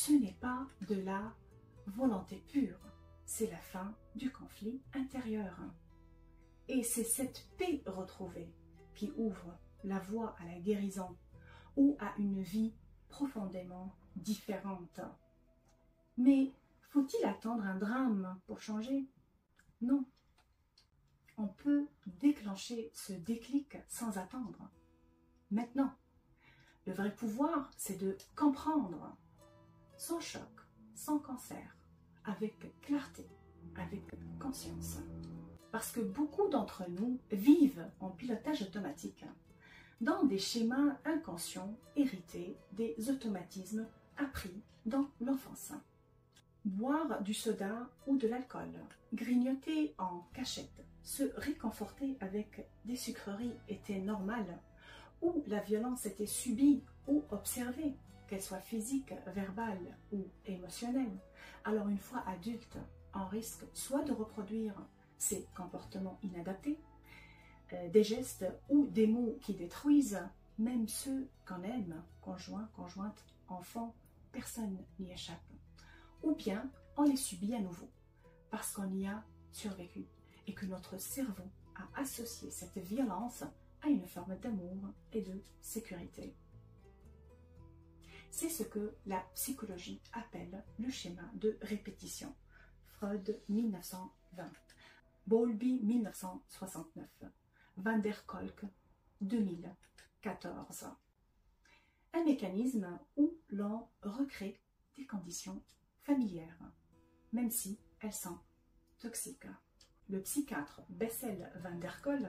ce n'est pas de la volonté pure, c'est la fin du conflit intérieur. Et c'est cette paix retrouvée qui ouvre la voie à la guérison ou à une vie profondément différente. Mais faut-il attendre un drame pour changer? Non. On peut déclencher ce déclic sans attendre. Maintenant, le vrai pouvoir, c'est de comprendre, sans choc, sans cancer, avec clarté, avec conscience. Parce que beaucoup d'entre nous vivent en pilotage automatique, dans des schémas inconscients hérités des automatismes appris dans l'enfance. Boire du soda ou de l'alcool, grignoter en cachette, se réconforter avec des sucreries était normal, ou la violence était subie ou observée, qu'elle soit physique, verbale ou émotionnelle. Alors une fois adulte, on risque soit de reproduire ces comportements inadaptés, des gestes ou des mots qui détruisent, même ceux qu'on aime, conjoint, conjointe, enfant, personne n'y échappe. Ou bien on les subit à nouveau, parce qu'on y a survécu et que notre cerveau a associé cette violence à une forme d'amour et de sécurité. C'est ce que la psychologie appelle le schéma de répétition. Freud 1920, Bowlby 1969, Van der Kolk 2014. Un mécanisme où l'on recrée des conditions familières, même si elles sont toxiques. Le psychiatre Bessel van der Kolk,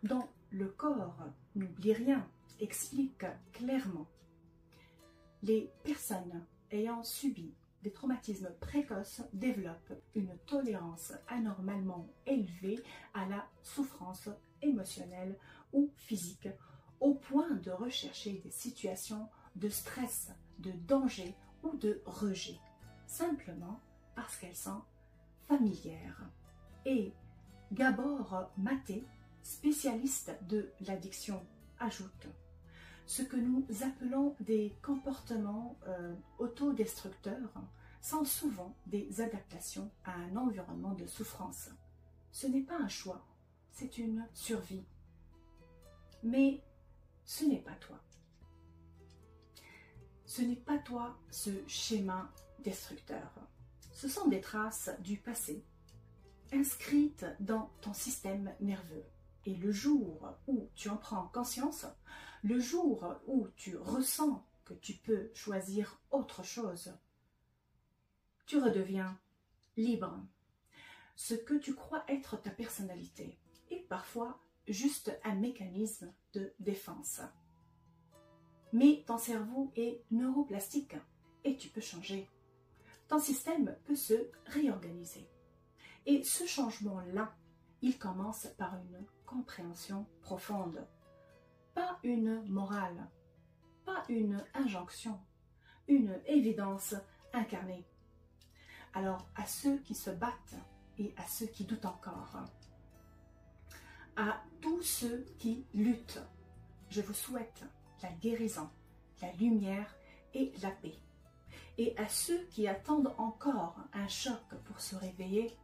dont le corps n'oublie rien, explique clairement: les personnes ayant subi des traumatismes précoces développent une tolérance anormalement élevée à la souffrance émotionnelle ou physique, au point de rechercher des situations de stress, de danger ou de rejet, simplement parce qu'elles sont familières. Et Gabor Maté, spécialiste de l'addiction, ajoute: ce que nous appelons des comportements autodestructeurs sont souvent des adaptations à un environnement de souffrance. Ce n'est pas un choix, c'est une survie. Mais ce n'est pas toi. Ce n'est pas toi ce schéma destructeur. Ce sont des traces du passé inscrites dans ton système nerveux. Et le jour où tu en prends conscience, le jour où tu ressens que tu peux choisir autre chose, tu redeviens libre. Ce que tu crois être ta personnalité est parfois juste un mécanisme de défense. Mais ton cerveau est neuroplastique et tu peux changer. Ton système peut se réorganiser. Et ce changement-là, il commence par une compréhension profonde. Pas une morale, pas une injonction, une évidence incarnée. Alors, à ceux qui se battent et à ceux qui doutent encore, à tous ceux qui luttent, je vous souhaite la guérison, la lumière et la paix. Et à ceux qui attendent encore un choc pour se réveiller,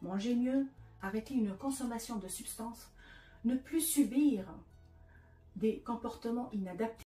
mangez mieux, arrêtez une consommation de substances, ne plus subir des comportements inadaptés.